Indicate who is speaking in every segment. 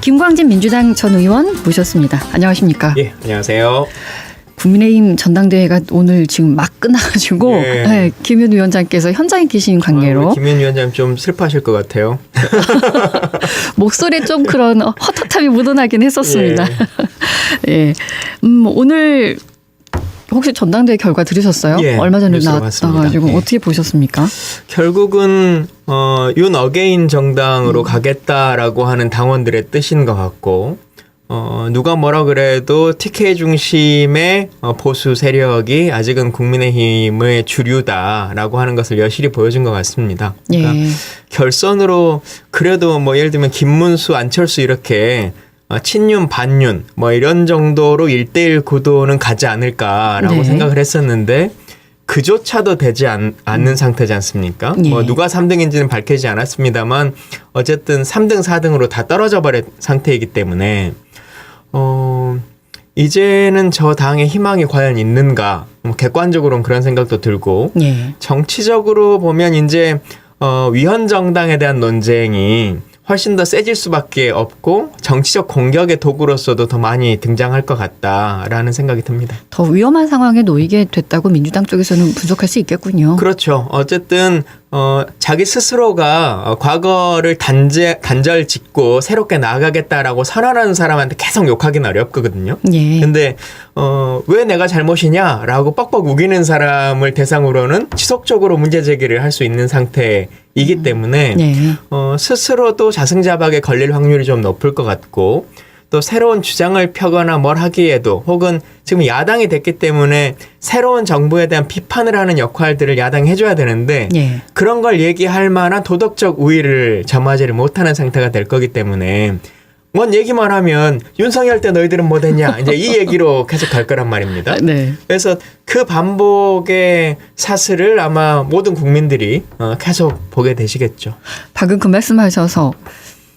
Speaker 1: 김광진 민주당 전 의원 모셨습니다. 안녕하십니까?
Speaker 2: 예, 안녕하세요.
Speaker 1: 국민의힘 전당대회가 오늘 지금 막 끝나가지고 네, 김윤 위원장께서 현장에 계신 관계로
Speaker 2: 김윤 위원장 좀 슬퍼하실 것 같아요.
Speaker 1: 목소리에 좀 그런 헛헛함이 묻어나긴 했었습니다.
Speaker 2: 예.
Speaker 1: 오늘 혹시 전당대회 결과 들으셨어요?
Speaker 2: 예,
Speaker 1: 얼마 전에 나왔다가지고 예. 어떻게 보셨습니까?
Speaker 2: 결국은 윤 어게인 정당으로 가겠다라고 하는 당원들의 뜻인 것 같고 누가 뭐라 그래도 TK 중심의 보수 세력이 아직은 국민의힘의 주류다라고 하는 것을 여실히 보여준 것 같습니다. 그러니까
Speaker 1: 예.
Speaker 2: 결선으로 그래도 뭐 예를 들면 김문수, 안철수 이렇게 친윤, 반윤 뭐 이런 정도로 1대1 구도는 가지 않을까라고
Speaker 1: 네.
Speaker 2: 생각을 했었는데 그조차도 되지 않는 상태지 않습니까?
Speaker 1: 예.
Speaker 2: 뭐 누가 3등인지는 밝혀지지 않았습니다만 어쨌든 3등, 4등으로 다 떨어져 버린 상태이기 때문에 이제는 저 당의 희망이 과연 있는가? 객관적으로는 그런 생각도 들고
Speaker 1: 예.
Speaker 2: 정치적으로 보면 이제 위헌 정당에 대한 논쟁이 훨씬 더 세질 수밖에 없고 정치적 공격의 도구로서도 더 많이 등장할 것 같다라는 생각이 듭니다.
Speaker 1: 더 위험한 상황에 놓이게 됐다고 민주당 쪽에서는 분석할 수 있겠군요.
Speaker 2: 그렇죠. 어쨌든 자기 스스로가 과거를 단절 짓고 새롭게 나아가겠다라고 선언하는 사람한테 계속 욕하기는 어렵거든요.
Speaker 1: 예.
Speaker 2: 근데 왜 내가 잘못이냐라고 뻑뻑 우기는 사람을 대상으로는 지속적으로 문제 제기를 할 수 있는 상태이기 때문에
Speaker 1: 예.
Speaker 2: 스스로도 자승자박에 걸릴 확률이 좀 높을 것 같고 또 새로운 주장을 펴거나 뭘 하기에도 혹은 지금 야당이 됐기 때문에 새로운 정부에 대한 비판을 하는 역할들을 야당이 해줘야 되는데
Speaker 1: 예.
Speaker 2: 그런 걸 얘기할 만한 도덕적 우위를 점하지를 못하는 상태가 될 거기 때문에 뭔 얘기만 하면 윤석열 때 너희들은 뭐 됐냐 이제 이 얘기로 계속 갈 거란 말입니다.
Speaker 1: 네.
Speaker 2: 그래서 그 반복의 사슬을 아마 모든 국민들이 계속 보게 되시겠죠.
Speaker 1: 방금 그 말씀하셔서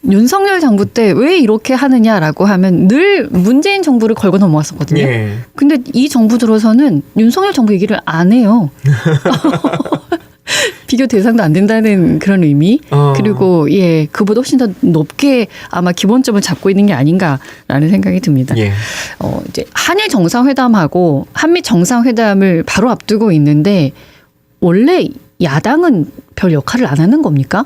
Speaker 1: 윤석열 정부 때 왜 이렇게 하느냐라고 하면 늘 문재인 정부를 걸고 넘어갔었거든요.
Speaker 2: 예.
Speaker 1: 근데 이 정부 들어서는 윤석열 정부 얘기를 안 해요. 비교 대상도 안 된다는 그런 의미. 그리고 예, 그보다 훨씬 더 높게 아마 기본점을 잡고 있는 게 아닌가라는 생각이 듭니다.
Speaker 2: 예.
Speaker 1: 이제 한일 정상회담하고 한미 정상회담을 바로 앞두고 있는데 원래 야당은 별 역할을 안 하는 겁니까?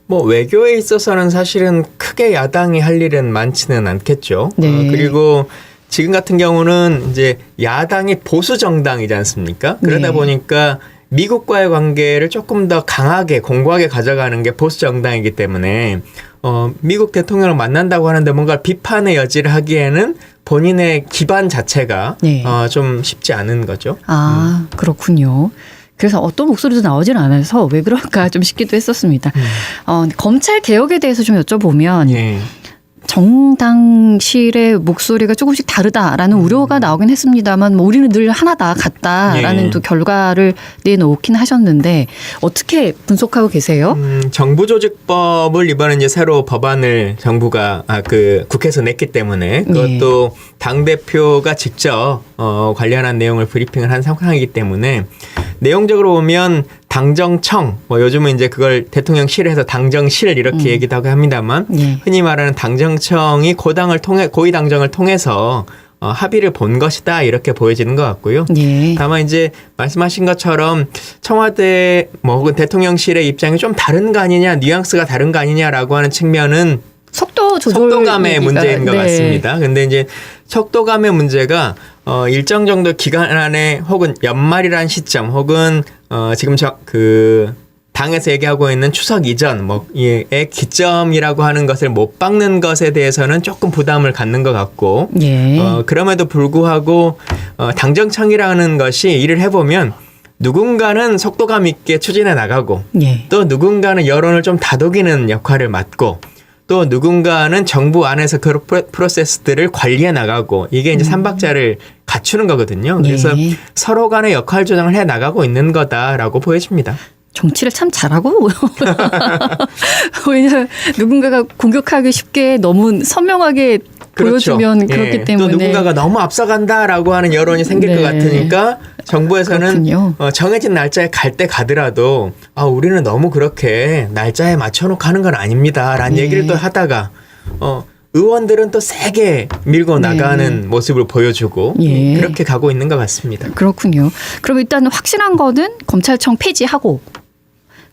Speaker 2: 뭐 외교에 있어서는 사실은 크게 야당이 할 일은 많지는 않겠죠.
Speaker 1: 네.
Speaker 2: 그리고 지금 같은 경우는 이제 야당이 보수 정당이지 않습니까? 그러다
Speaker 1: 네.
Speaker 2: 보니까 미국과의 관계를 조금 더 강하게 공고하게 가져가는 게 보수 정당이기 때문에 미국 대통령을 만난다고 하는데 뭔가 비판의 여지를 하기에는 본인의 기반 자체가
Speaker 1: 네.
Speaker 2: 좀 쉽지 않은 거죠.
Speaker 1: 아, 그렇군요. 그래서 어떤 목소리도 나오질 않아서 왜 그럴까 좀 싶기도 했었습니다. 검찰 개혁에 대해서 좀 여쭤보면
Speaker 2: 예.
Speaker 1: 정당실의 목소리가 조금씩 다르다라는 우려가 나오긴 했습니다만 뭐 우리는 늘 하나다 같다라는
Speaker 2: 예.
Speaker 1: 또 결과를 내놓긴 하셨는데 어떻게 분석하고 계세요?
Speaker 2: 정부조직법을 이번에 이제 새로 법안을 정부가 국회에서 냈기 때문에 그것도 당 대표가 직접 관련한 내용을 브리핑을 한 상황이기 때문에 내용적으로 보면 당정청 뭐 요즘은 이제 그걸 대통령실에서 당정실 이렇게 얘기도 하고 합니다만 흔히 말하는 당정청이 고위 당정을 통해서 합의를 본 것이다 이렇게 보여지는 것 같고요.
Speaker 1: 예.
Speaker 2: 다만 이제 말씀하신 것처럼 청와대 뭐 혹은 대통령실의 입장이 좀 다른 거 아니냐, 뉘앙스가 다른 거 아니냐라고 하는 측면은 속도감의 문제인 것 같습니다. 근데 이제 속도감의 문제가 일정 정도 기간 안에 혹은 연말이라는 시점 혹은 지금 당에서 얘기하고 있는 추석 이전 의 기점이라고 하는 것을 못 박는 것에 대해서는 조금 부담을 갖는 것 같고
Speaker 1: 예.
Speaker 2: 그럼에도 불구하고 당정청이라는 것이 일을 해보면 누군가는 속도감 있게 추진해 나가고
Speaker 1: 예.
Speaker 2: 또 누군가는 여론을 좀 다독이는 역할을 맡고 또 누군가는 정부 안에서 그 프로세스들을 관리해 나가고 이게 이제 삼박자를 갖추는 거거든요. 그래서 서로 간의 역할 조정을 해 나가고 있는 거다라고 보여집니다.
Speaker 1: 정치를 참 잘하고 왜냐하면 누군가가 공격하기 쉽게 너무 선명하게 보여주면 그렇기 때문에
Speaker 2: 또 누군가가 너무 앞서간다라고 하는 여론이 생길 것 같으니까 정부에서는 정해진 날짜에 갈 때 가더라도 우리는 너무 그렇게 날짜에 맞춰놓고 하는 건 아닙니다라는 얘기를 또 하다가 의원들은 또 세게 밀고 나가는 모습을 보여주고 그렇게 가고 있는 것 같습니다.
Speaker 1: 그렇군요. 그럼 일단 확실한 거는 검찰청 폐지하고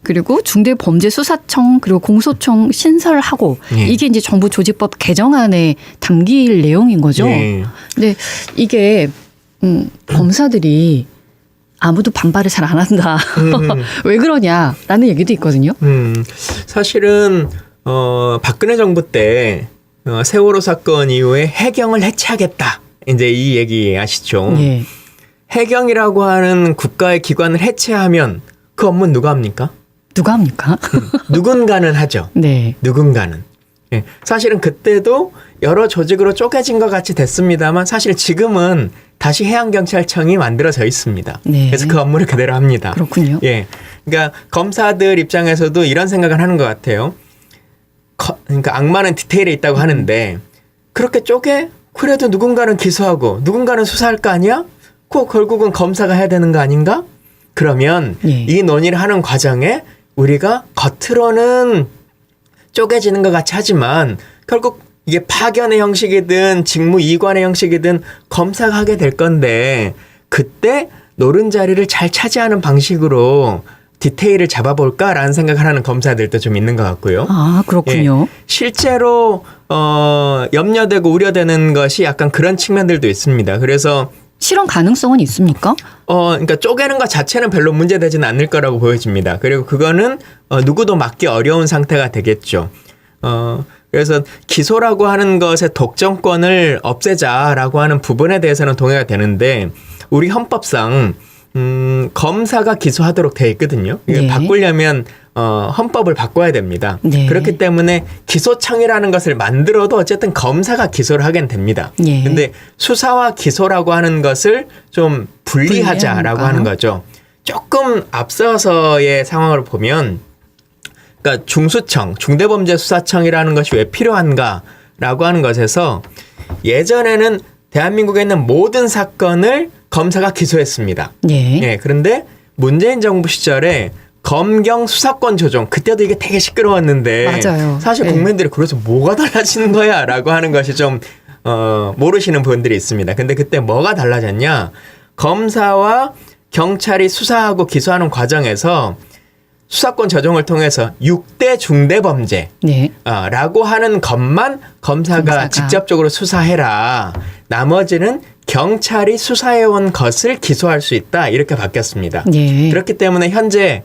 Speaker 1: 그리고 중대범죄수사청 그리고 공소청 신설하고 이게 이제 정부 조직법 개정안에 담길 내용인 거죠. 근데 이게 검사들이 아무도 반발을 잘 안 한다. 왜 그러냐라는 얘기도 있거든요.
Speaker 2: 사실은 박근혜 정부 때 세월호 사건 이후에 해경을 해체하겠다. 이제 이 얘기 아시죠?
Speaker 1: 예.
Speaker 2: 해경이라고 하는 국가의 기관을 해체하면 그 업무는 누가 합니까?
Speaker 1: 누가 합니까?
Speaker 2: 누군가는 하죠.
Speaker 1: 네.
Speaker 2: 누군가는. 예. 사실은 그때도 여러 조직으로 쪼개진 것 같이 됐습니다만 사실 지금은 다시 해양경찰청이 만들어져 있습니다.
Speaker 1: 네.
Speaker 2: 그래서 그 업무를 그대로 합니다.
Speaker 1: 그렇군요.
Speaker 2: 예. 그러니까 검사들 입장에서도 이런 생각을 하는 것 같아요. 그러니까 악마는 디테일에 있다고 하는데 그렇게 쪼개? 그래도 누군가는 기소하고 누군가는 수사할 거 아니야? 그 결국은 검사가 해야 되는 거 아닌가? 그러면 이 논의를 하는 과정에 우리가 겉으로는 쪼개지는 것 같이 하지만 결국 이게 파견의 형식이든 직무 이관의 형식이든 검사가 하게 될 건데 그때 노른자리를 잘 차지하는 방식으로 디테일을 잡아볼까라는 생각을 하는 검사들도 좀 있는 것 같고요.
Speaker 1: 아, 그렇군요.
Speaker 2: 실제로 염려되고 우려되는 것이 약간 그런 측면들도 있습니다. 그래서
Speaker 1: 실현 가능성은 있습니까?
Speaker 2: 그러니까 쪼개는 것 자체는 별로 문제되지는 않을 거라고 보여집니다. 그리고 그거는 누구도 막기 어려운 상태가 되겠죠. 그래서 기소라고 하는 것의 독점권을 없애자라고 하는 부분에 대해서는 동의가 되는데 우리 헌법상 검사가 기소하도록 돼 있거든요. 이게 바꾸려면 헌법을 바꿔야 됩니다. 그렇기 때문에 기소청이라는 것을 만들어도 어쨌든 검사가 기소를 하긴 됩니다. 근데 수사와 기소라고 하는 것을 좀 분리하자라고 하는 거죠. 조금 앞서서의 상황을 보면 그러니까 중수청, 중대범죄수사청이라는 것이 왜 필요한가라고 하는 것에서 예전에는 대한민국에 있는 모든 사건을 검사가 기소했습니다. 그런데 문재인 정부 시절에 검경 수사권 조정 그때도 이게 되게 시끄러웠는데
Speaker 1: 맞아요.
Speaker 2: 사실 국민들이 그래서 뭐가 달라지는 거야 라고 하는 것이 좀 모르시는 분들이 있습니다. 근데 그때 뭐가 달라졌냐? 검사와 경찰이 수사하고 기소하는 과정에서 수사권 조정을 통해서 6대 중대범죄 라고 하는 것만 검사가 직접적으로 수사해라. 나머지는 경찰이 수사해온 것을 기소할 수 있다. 이렇게 바뀌었습니다. 그렇기 때문에 현재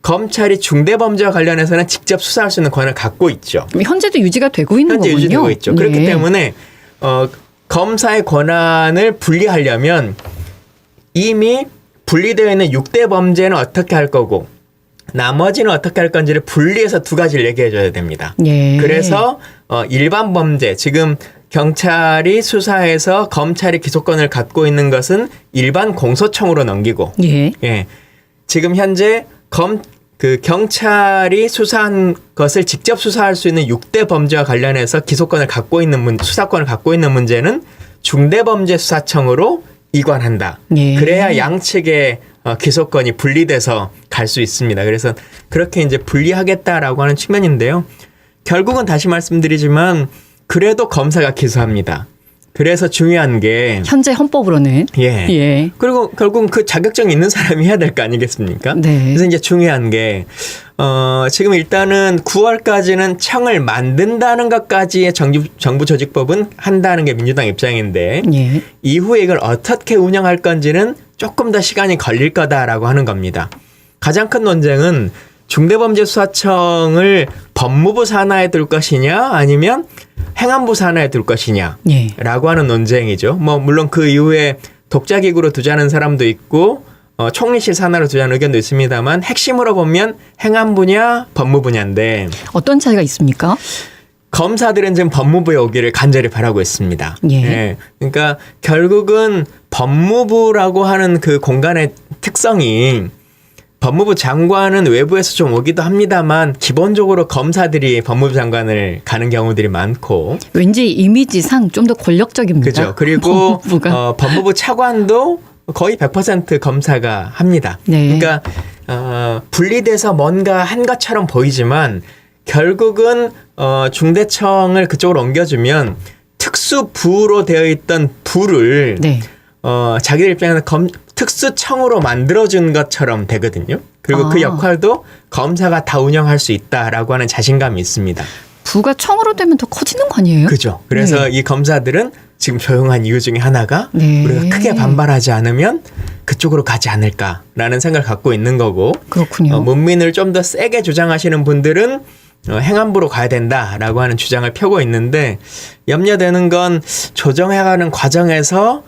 Speaker 2: 검찰이 중대범죄와 관련해서는 직접 수사할 수 있는 권한을 갖고 있죠.
Speaker 1: 현재도 유지가 되고 있는 거군요.
Speaker 2: 현재 유지되고 있죠. 그렇기 때문에 검사의 권한을 분리하려면 이미 분리되어 있는 6대 범죄는 어떻게 할 거고 나머지는 어떻게 할 건지를 분리해서 두 가지를 얘기해 줘야 됩니다. 그래서 일반 범죄, 지금 경찰이 수사해서 검찰이 기소권을 갖고 있는 것은 일반 공소청으로 넘기고 지금 현재 경찰이 수사한 것을 직접 수사할 수 있는 6대 범죄와 관련해서 기소권을 갖고 있는 수사권을 갖고 있는 문제는 중대범죄수사청으로 이관한다. 그래야 양측의 기소권이 분리돼서 갈 수 있습니다. 그래서 그렇게 이제 분리하겠다라고 하는 측면인데요. 결국은 다시 말씀드리지만 그래도 검사가 기소합니다. 그래서 중요한 게
Speaker 1: 현재 헌법으로는
Speaker 2: 그리고 결국은 그 자격증이 있는 사람이 해야 될 거 아니겠습니까? 그래서 이제 중요한 게 지금 일단은 9월까지는 청을 만든다는 것까지의 정부 조직법은 한다는 게 민주당 입장인데 이후에 이걸 어떻게 운영할 건지는 조금 더 시간이 걸릴 거다라고 하는 겁니다. 가장 큰 논쟁은 중대범죄수사청을 법무부 산하에 둘 것이냐 아니면 행안부 산하에 둘 것이냐라고 하는 논쟁이죠. 뭐 물론 그 이후에 독자기구로 두자는 사람도 있고 총리실 산하로 두자는 의견도 있습니다만 핵심으로 보면 행안부냐 법무부냐인데
Speaker 1: 어떤 차이가 있습니까?
Speaker 2: 검사들은 지금 법무부에 오기를 간절히 바라고 있습니다. 그러니까 결국은 법무부라고 하는 그 공간의 특성이 법무부 장관은 외부에서 좀 오기도 합니다만 기본적으로 검사들이 법무부 장관을 가는 경우들이 많고
Speaker 1: 왠지 이미지상 좀 더 권력적입니다.
Speaker 2: 그렇죠. 그리고 법무부 차관도 거의 100% 검사가 합니다. 그러니까 분리돼서 뭔가 한 것처럼 보이지만 결국은 중대청을 그쪽으로 옮겨주면 특수부로 되어 있던 부를
Speaker 1: 네.
Speaker 2: 자기들 입장에서 특수청으로 만들어준 것처럼 되거든요. 그리고 그 역할도 검사가 다 운영할 수 있다라고 하는 자신감이 있습니다.
Speaker 1: 부가 청으로 되면 더 커지는 거 아니에요?
Speaker 2: 그죠. 그래서 이 검사들은 지금 조용한 이유 중에 하나가
Speaker 1: 네.
Speaker 2: 우리가 크게 반발하지 않으면 그쪽으로 가지 않을까라는 생각을 갖고 있는 거고.
Speaker 1: 그렇군요.
Speaker 2: 문민을 좀 더 세게 주장하시는 분들은 행안부로 가야 된다라고 하는 주장을 펴고 있는데 염려되는 건 조정해가는 과정에서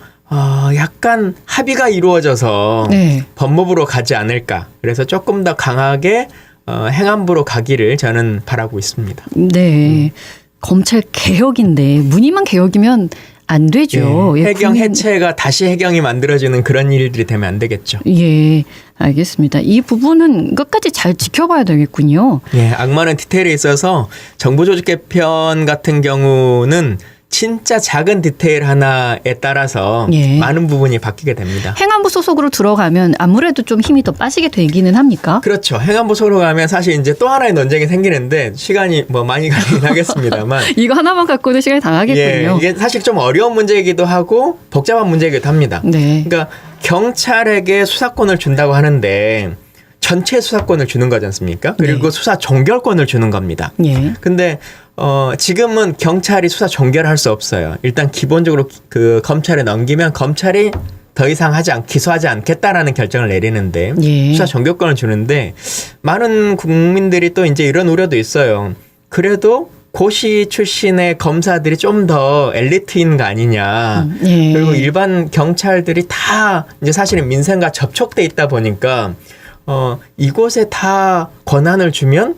Speaker 2: 약간 합의가 이루어져서
Speaker 1: 네.
Speaker 2: 법무부로 가지 않을까. 그래서 조금 더 강하게 행안부로 가기를 저는 바라고 있습니다.
Speaker 1: 네. 검찰 개혁인데 문의만 개혁이면 안 되죠.
Speaker 2: 예, 해경 해체가 다시 해경이 만들어지는 그런 일들이 되면 안 되겠죠.
Speaker 1: 예, 알겠습니다. 이 부분은 끝까지 잘 지켜봐야 되겠군요.
Speaker 2: 예, 악마는 디테일에 있어서 정부 조직 개편 같은 경우는 진짜 작은 디테일 하나에 따라서
Speaker 1: 예.
Speaker 2: 많은 부분이 바뀌게 됩니다.
Speaker 1: 행안부 소속으로 들어가면 아무래도 좀 힘이 더 빠지게 되기는 합니까?
Speaker 2: 그렇죠. 행안부 소로 가면 사실 이제 또 하나의 논쟁이 생기는데 시간이 많이 가긴 하겠습니다만
Speaker 1: 이거 하나만 갖고도 시간이 다 하겠군요.
Speaker 2: 예, 이게 사실 좀 어려운 문제이기도 하고 복잡한 문제이기도 합니다.
Speaker 1: 네.
Speaker 2: 그러니까 경찰에게 수사권을 준다고 하는데 전체 수사권을 주는 거지 않습니까? 그리고
Speaker 1: 네.
Speaker 2: 수사 종결권을 주는 겁니다.
Speaker 1: 예.
Speaker 2: 근데 지금은 경찰이 수사 종결할 수 없어요. 일단 기본적으로 그 검찰에 넘기면 검찰이 더 이상 기소하지 않겠다라는 결정을 내리는데
Speaker 1: 예.
Speaker 2: 수사 종결권을 주는데 많은 국민들이 또 이제 이런 우려도 있어요. 그래도 고시 출신의 검사들이 좀 더 엘리트인 거 아니냐.
Speaker 1: 예.
Speaker 2: 그리고 일반 경찰들이 다 이제 사실은 민생과 접촉돼 있다 보니까 이곳에 다 권한을 주면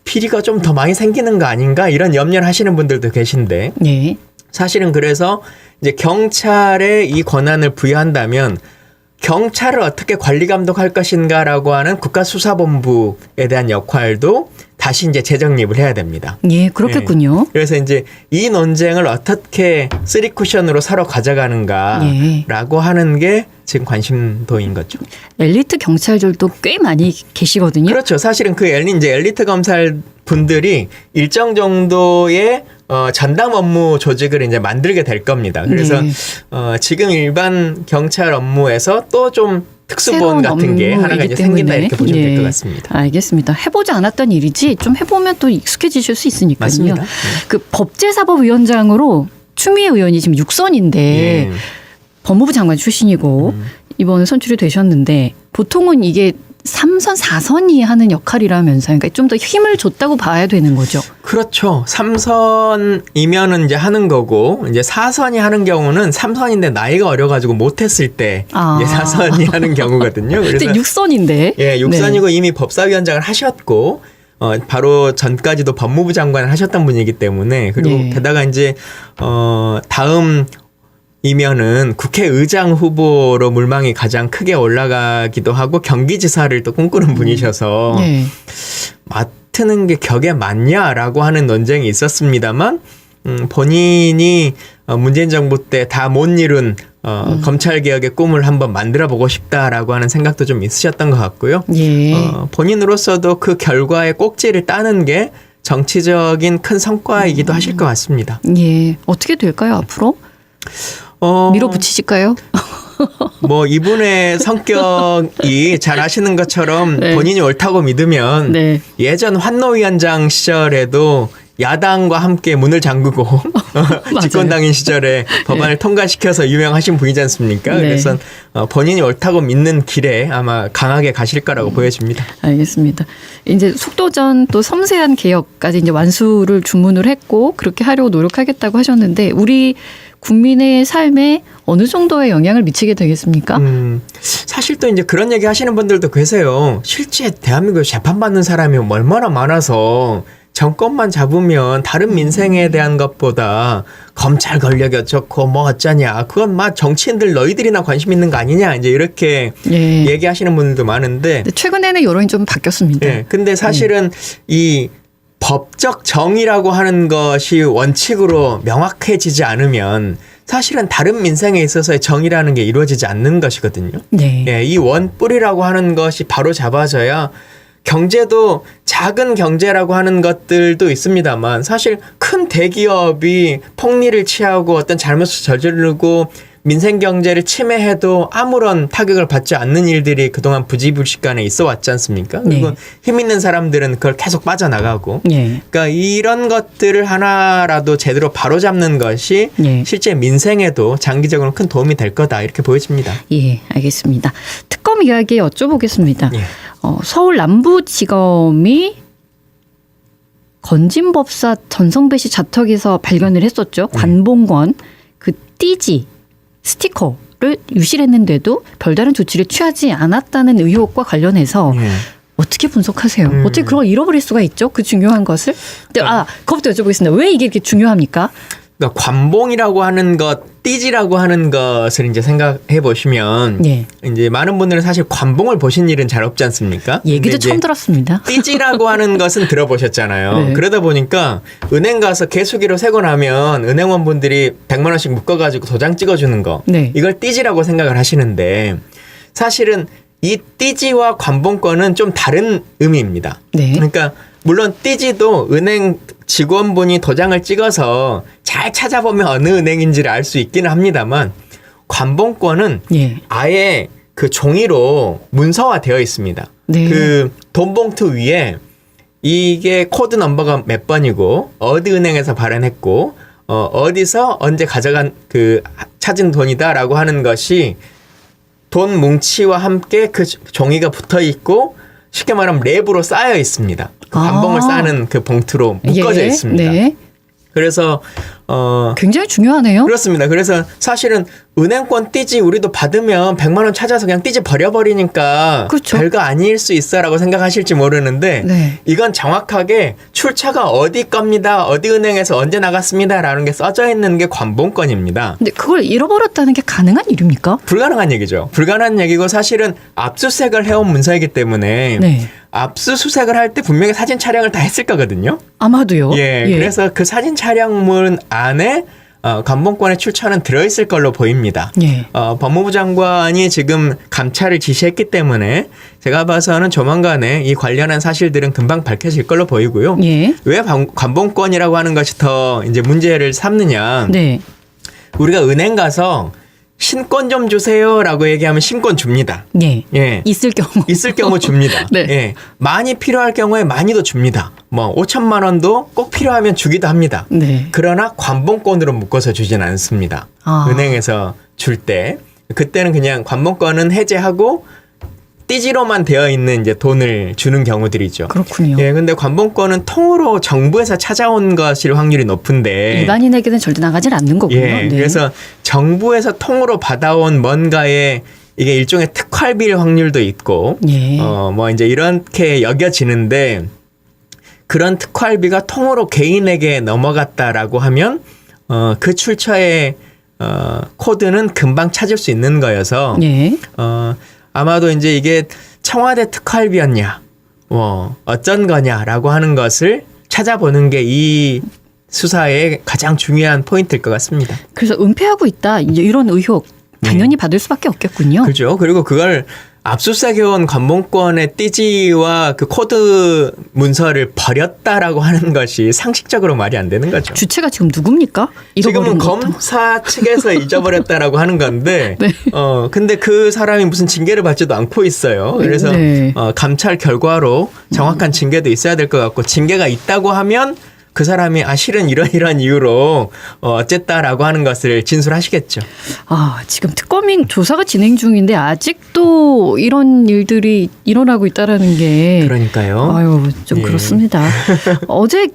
Speaker 2: 비리가 좀 더 많이 생기는 거 아닌가 이런 염려를 하시는 분들도 계신데
Speaker 1: 예.
Speaker 2: 사실은 그래서 이제 경찰에 이 권한을 부여한다면 경찰을 어떻게 관리 감독할 것인가라고 하는 국가수사본부에 대한 역할도 다시 이제 재정립을 해야 됩니다.
Speaker 1: 예, 그렇겠군요.
Speaker 2: 그래서 이제 이 논쟁을 어떻게 쓰리 쿠션으로 서로 가져가는가라고 하는 게 지금 관심도인 거죠.
Speaker 1: 엘리트 경찰들도 꽤 많이 계시거든요.
Speaker 2: 그렇죠. 사실은 그 엘리트 검찰 분들이 일정 정도의 전담 업무 조직을 이제 만들게 될 겁니다. 그래서
Speaker 1: 네.
Speaker 2: 지금 일반 경찰 업무에서 또 좀 특수본 같은 게 하나가 이제 생긴다 이렇게 보시면 될 것 같습니다.
Speaker 1: 알겠습니다. 해보지 않았던 일이지 좀 해보면 또 익숙해지실 수 있으니까요.
Speaker 2: 맞습니다.
Speaker 1: 그 법제사법위원장으로 추미애 의원이 지금 6선인데
Speaker 2: 예.
Speaker 1: 법무부 장관 출신이고 이번에 선출이 되셨는데 보통은 이게 3선, 4선이 하는 역할이라면서요. 그러니까 좀 더 힘을 줬다고 봐야 되는 거죠.
Speaker 2: 그렇죠. 3선이면은 이제 하는 거고 이제 4선이 하는 경우는 3선인데 나이가 어려가지고 못했을 때 이제 4선이 하는 경우거든요. 그래서
Speaker 1: 6선인데.
Speaker 2: 예, 6선이고 이미 법사위원장을 하셨고 바로 전까지도 법무부 장관을 하셨던 분이기 때문에 그리고
Speaker 1: 네.
Speaker 2: 게다가 이제 다음 이면은 국회의장 후보로 물망이 가장 크게 올라가기도 하고 경기지사를 또 꿈꾸는 분이셔서
Speaker 1: 네.
Speaker 2: 맡는 게 격에 맞냐라고 하는 논쟁이 있었습니다만 본인이 문재인 정부 때 다 못 이룬 검찰개혁의 꿈을 한번 만들어보고 싶다라고 하는 생각도 좀 있으셨던 것 같고요.
Speaker 1: 예.
Speaker 2: 본인으로서도 그 결과의 꼭지를 따는 게 정치적인 큰 성과이기도 하실 것 같습니다.
Speaker 1: 예. 어떻게 될까요, 앞으로? 밀어붙이실까요?
Speaker 2: 이분의 성격이 잘 아시는 것처럼
Speaker 1: 네.
Speaker 2: 본인이 옳다고 믿으면
Speaker 1: 네.
Speaker 2: 예전 환노위원장 시절에도 야당과 함께 문을 잠그고 집권당인 시절에 법안을 통과시켜서 유명하신 분이지 않습니까?
Speaker 1: 네.
Speaker 2: 그래서 본인이 옳다고 믿는 길에 아마 강하게 가실 거라고 보여집니다.
Speaker 1: 알겠습니다. 이제 속도전 또 섬세한 개혁까지 이제 완수를 주문을 했고 그렇게 하려고 노력하겠다고 하셨는데 우리 국민의 삶에 어느 정도의 영향을 미치게 되겠습니까?
Speaker 2: 사실 또 이제 그런 얘기 하시는 분들도 계세요. 실제 대한민국에 재판받는 사람이 얼마나 많아서 정권만 잡으면 다른 민생에 대한 것보다 검찰 권력이 어쩌고 어쩌냐. 그건 막 정치인들 너희들이나 관심 있는 거 아니냐. 이제 이렇게
Speaker 1: 예.
Speaker 2: 얘기하시는 분들도 많은데.
Speaker 1: 최근에는 여론이 좀 바뀌었습니다.
Speaker 2: 예. 근데 사실은 이 법적 정의라고 하는 것이 원칙으로 명확해지지 않으면 사실은 다른 민생에 있어서의 정의라는 게 이루어지지 않는 것이거든요.
Speaker 1: 네.
Speaker 2: 예, 이 원뿔이라고 하는 것이 바로 잡아져야 경제도 작은 경제라고 하는 것들도 있습니다만 사실 큰 대기업이 폭리를 취하고 어떤 잘못을 저지르고 민생 경제를 침해해도 아무런 타격을 받지 않는 일들이 그동안 부지불식간에 있어 왔지 않습니까? 그리고
Speaker 1: 네.
Speaker 2: 힘 있는 사람들은 그걸 계속 빠져나가고
Speaker 1: 예.
Speaker 2: 그러니까 이런 것들을 하나라도 제대로 바로잡는 것이
Speaker 1: 예.
Speaker 2: 실제 민생에도 장기적으로 큰 도움이 될 거다 이렇게 보여집니다.
Speaker 1: 예, 알겠습니다. 특검 이야기 여쭤보겠습니다.
Speaker 2: 예.
Speaker 1: 서울 남부지검이 건진법사 전성배 씨 자택에서 발견을 했었죠. 관봉권 그 띠지 스티커를 유실했는데도 별다른 조치를 취하지 않았다는 의혹과 관련해서
Speaker 2: 예.
Speaker 1: 어떻게 분석하세요? 어떻게 그걸 잃어버릴 수가 있죠? 그 중요한 것을? 근데 그것부터 여쭤보겠습니다. 왜 이게 이렇게 중요합니까?
Speaker 2: 그러니까 관봉이라고 하는 것, 띠지라고 하는 것을 이제 생각해 보시면
Speaker 1: 예.
Speaker 2: 이제 많은 분들은 사실 관봉을 보신 일은 잘 없지 않습니까?
Speaker 1: 얘기도
Speaker 2: 근데 이제
Speaker 1: 처음 들었습니다.
Speaker 2: 띠지라고 하는 것은 들어보셨잖아요.
Speaker 1: 네.
Speaker 2: 그러다 보니까 은행 가서 개수기로 세고 나면 은행원분들이 100만 원씩 묶어가지고 도장 찍어주는 거.
Speaker 1: 네.
Speaker 2: 이걸 띠지라고 생각을 하시는데 사실은 이 띠지와 관봉권은 좀 다른 의미입니다.
Speaker 1: 네.
Speaker 2: 그러니까 물론 띠지도 은행 직원분이 도장을 찍어서 잘 찾아보면 어느 은행인지를 알 수 있기는 합니다만 관봉권은
Speaker 1: 예.
Speaker 2: 아예 그 종이로 문서화되어 있습니다.
Speaker 1: 네.
Speaker 2: 그 돈봉투 위에 이게 코드 넘버가 몇 번이고 어디 은행에서 발행했고 어디서 언제 가져간 그 찾은 돈이다라고 하는 것이 돈 뭉치와 함께 그 종이가 붙어 있고 쉽게 말하면 랩으로 쌓여 있습니다. 그 관봉을 싸는 그 봉투로 묶어져
Speaker 1: 예.
Speaker 2: 있습니다.
Speaker 1: 네.
Speaker 2: 그래서
Speaker 1: 굉장히 중요하네요.
Speaker 2: 그렇습니다. 그래서 사실은 은행권 띠지 우리도 받으면 100만 원 찾아서 그냥 띠지 버려버리니까
Speaker 1: 그렇죠.
Speaker 2: 별거 아닐 수 있어라고 생각하실지 모르는데
Speaker 1: 네.
Speaker 2: 이건 정확하게 출처가 어디 겁니다. 어디 은행에서 언제 나갔습니다라는 게 써져 있는 게 관봉권입니다.
Speaker 1: 근데 그걸 잃어버렸다는 게 가능한 일입니까?
Speaker 2: 불가능한 얘기죠. 불가능한 얘기고 사실은 압수수색을 해온 문서이기 때문에
Speaker 1: 네.
Speaker 2: 압수수색을 할 때 분명히 사진 촬영을 다 했을 거거든요.
Speaker 1: 아마도요.
Speaker 2: 예, 그래서 그 사진 촬영문 안에 관봉권의 출처는 들어있을 걸로 보입니다.
Speaker 1: 예.
Speaker 2: 법무부 장관이 지금 감찰을 지시했기 때문에 제가 봐서는 조만간에 이 관련한 사실들은 금방 밝혀질 걸로 보이고요.
Speaker 1: 예.
Speaker 2: 왜 관봉권이라고 하는 것이 더 이제 문제를 삼느냐?
Speaker 1: 네.
Speaker 2: 우리가 은행 가서 신권 좀 주세요라고 얘기하면 신권 줍니다.
Speaker 1: 예.
Speaker 2: 예.
Speaker 1: 있을 경우.
Speaker 2: 있을 경우 줍니다.
Speaker 1: 네.
Speaker 2: 예. 많이 필요할 경우에 많이도 줍니다. 뭐 5천만 원도 꼭 필요하면 주기도 합니다.
Speaker 1: 네.
Speaker 2: 그러나 관봉권으로 묶어서 주진 않습니다. 은행에서 줄 때 그때는 그냥 관봉권은 해제하고 띠지로만 되어 있는 이제 돈을 주는 경우들이죠.
Speaker 1: 그렇군요.
Speaker 2: 예, 근데 관봉권은 통으로 정부에서 찾아온 것일 확률이 높은데
Speaker 1: 일반인에게는 절대 나가질 않는 거군요.
Speaker 2: 예,
Speaker 1: 네.
Speaker 2: 그래서 정부에서 통으로 받아온 뭔가에 이게 일종의 특활비일 확률도 있고,
Speaker 1: 예.
Speaker 2: 뭐 이제 이렇게 여겨지는데 그런 특활비가 통으로 개인에게 넘어갔다라고 하면 그 출처의 코드는 금방 찾을 수 있는 거여서
Speaker 1: 예.
Speaker 2: 아마도 이제 이게 청와대 특활비였냐, 뭐 어쩐 거냐라고 하는 것을 찾아보는 게 이 수사의 가장 중요한 포인트일 것 같습니다.
Speaker 1: 그래서 은폐하고 있다 이제 이런 의혹 당연히 받을 수밖에 없겠군요.
Speaker 2: 그렇죠. 그리고 그걸 압수수색해온 관봉권의 띠지와 그 코드 문서를 버렸다라고 하는 것이 상식적으로 말이 안 되는 거죠.
Speaker 1: 주체가 지금 누굽니까?
Speaker 2: 지금은
Speaker 1: 잃어버린 것도.
Speaker 2: 검사 측에서 잊어버렸다라고 하는 건데,
Speaker 1: 네.
Speaker 2: 근데 그 사람이 무슨 징계를 받지도 않고 있어요. 그래서
Speaker 1: 네.
Speaker 2: 감찰 결과로 정확한 징계도 있어야 될 것 같고, 징계가 있다고 하면 그 사람이 실은 이런 이유로 어쨌다라고 하는 것을 진술하시겠죠.
Speaker 1: 지금 특검이 조사가 진행 중인데 아직도 이런 일들이 일어나고 있다라는 게
Speaker 2: 그러니까요.
Speaker 1: 좀
Speaker 2: 예.
Speaker 1: 그렇습니다. 어제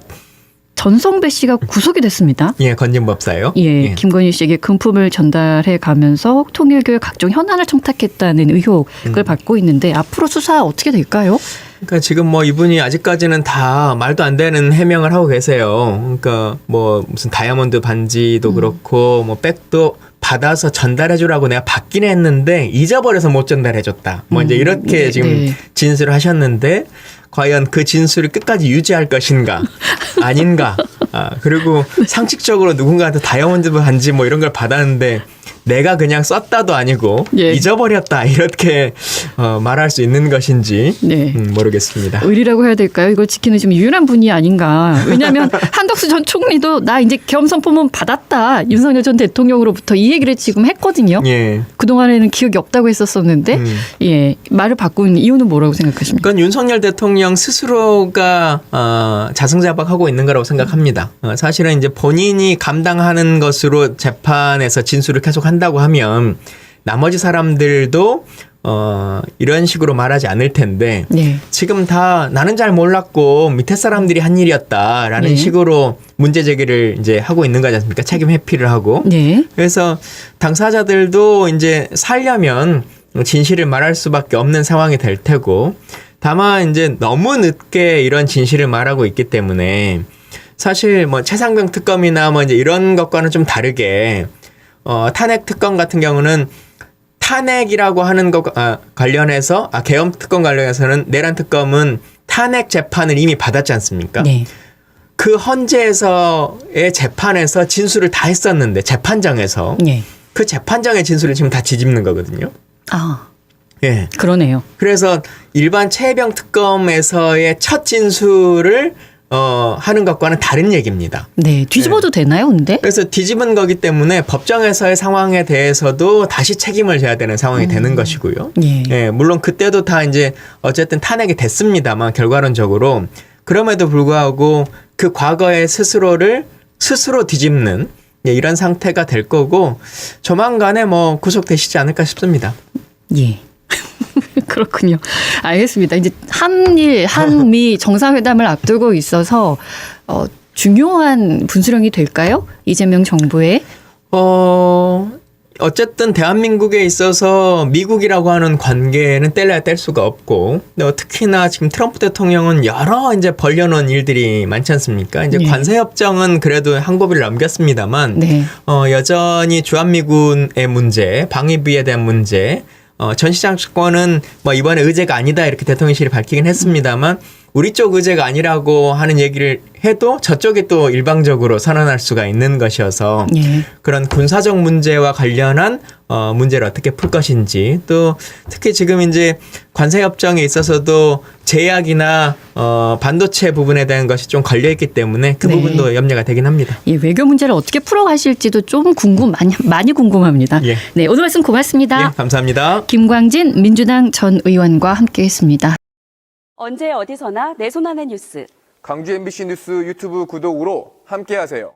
Speaker 1: 전성배 씨가 구속이 됐습니다.
Speaker 2: 예, 건진법사요.
Speaker 1: 예, 김건희 씨에게 금품을 전달해 가면서 통일교의 각종 현안을 청탁했다는 의혹을 받고 있는데 앞으로 수사 어떻게 될까요?
Speaker 2: 그러니까 지금 뭐 이분이 아직까지는 다 말도 안 되는 해명을 하고 계세요. 그러니까 뭐 무슨 다이아몬드 반지도 그렇고 뭐 백도 받아서 전달해 주라고 내가 받긴 했는데 잊어버려서 못 전달해 줬다. 뭐 이제 이렇게
Speaker 1: 네,
Speaker 2: 지금
Speaker 1: 네.
Speaker 2: 진술을 하셨는데 과연 그 진술을 끝까지 유지할 것인가 아닌가. 그리고 상식적으로 누군가한테 다이아몬드 반지 뭐 이런 걸 받았는데 내가 그냥 썼다도 아니고
Speaker 1: 예.
Speaker 2: 잊어버렸다 이렇게 말할 수 있는 것인지
Speaker 1: 네.
Speaker 2: 모르겠습니다.
Speaker 1: 의리라고 해야 될까요? 이걸 지키는 좀 유일한 분이 아닌가. 왜냐하면 한덕수 전 총리도 나 이제 계엄 선포문 받았다. 윤석열 전 대통령으로부터 이 얘기를 지금 했거든요.
Speaker 2: 예.
Speaker 1: 그동안에는 기억이 없다고 했었었는데 예, 말을 바꾼 이유는 뭐라고 생각하십니까?
Speaker 2: 그건 윤석열 대통령 스스로가 자승자박하고 있는 거라고 생각합니다. 사실은 이제 본인이 감당하는 것으로 재판에서 진술을 계속 한다고 하면 나머지 사람들도 이런 식으로 말하지 않을 텐데
Speaker 1: 네.
Speaker 2: 지금 다 나는 잘 몰랐고 밑에 사람들이 한 일이었다라는
Speaker 1: 네.
Speaker 2: 식으로 문제 제기를 이제 하고 있는 거지 않습니까? 책임 회피를 하고.
Speaker 1: 네.
Speaker 2: 그래서 당사자들도 이제 살려면 진실을 말할 수밖에 없는 상황이 될 테고 다만 이제 너무 늦게 이런 진실을 말하고 있기 때문에 사실 뭐 최상병 특검이나 뭐 이제 이런 것과는 좀 다르게 탄핵 특검 같은 경우는 탄핵이라고 하는 것 관련해서 계엄 특검 관련해서는 내란 특검은 탄핵 재판을 이미 받았지 않습니까?
Speaker 1: 네.
Speaker 2: 그 헌재에서의 재판에서 진술을 다 했었는데 재판장에서
Speaker 1: 네.
Speaker 2: 그 재판장의 진술을 지금 다 뒤집는 거거든요.
Speaker 1: 아,
Speaker 2: 예.
Speaker 1: 그러네요.
Speaker 2: 그래서 일반 최혜병 특검에서의 첫 진술을 하는 것과는 다른 얘기입니다.
Speaker 1: 네. 뒤집어도 되나요, 근데?
Speaker 2: 그래서 뒤집은 거기 때문에 법정에서의 상황에 대해서도 다시 책임을 져야 되는 상황이 되는 것이고요.
Speaker 1: 예.
Speaker 2: 예, 물론 그때도 다 이제 어쨌든 탄핵이 됐습니다만 결과론적으로 그럼에도 불구하고 그 과거의 스스로를 스스로 뒤집는 이런 상태가 될 거고 조만간에 뭐 구속되시지 않을까 싶습니다.
Speaker 1: 예. 그렇군요. 알겠습니다. 이제 한미 정상회담을 앞두고 있어서 중요한 분수령이 될까요? 이재명 정부의?
Speaker 2: 어쨌든 대한민국에 있어서 미국이라고 하는 관계는 뗄래야 뗄 수가 없고 특히나 지금 트럼프 대통령은 여러 이제 벌려놓은 일들이 많지 않습니까? 이제
Speaker 1: 네.
Speaker 2: 관세 협정은 그래도 한 고비를 넘겼습니다만
Speaker 1: 네.
Speaker 2: 여전히 주한미군의 문제, 방위비에 대한 문제, 전시장권은 뭐 이번에 의제가 아니다 이렇게 대통령실이 밝히긴 했습니다만 우리 쪽 의제가 아니라고 하는 얘기를 해도 저쪽이 또 일방적으로 선언할 수가 있는 것이어서
Speaker 1: 예.
Speaker 2: 그런 군사적 문제와 관련한 문제를 어떻게 풀 것인지 또 특히 지금 이제 관세협정에 있어서도 제약이나 반도체 부분에 대한 것이 좀 걸려있기 때문에 그
Speaker 1: 네.
Speaker 2: 부분도 염려가 되긴 합니다.
Speaker 1: 이 외교 문제를 어떻게 풀어가실지도 좀 많이 궁금합니다.
Speaker 2: 예.
Speaker 1: 네, 오늘 말씀 고맙습니다.
Speaker 2: 예, 감사합니다.
Speaker 1: 김광진 민주당 전 의원과 함께했습니다.
Speaker 3: 언제 어디서나 내 손 안의 뉴스.
Speaker 4: 강주 MBC 뉴스 유튜브 구독으로 함께하세요.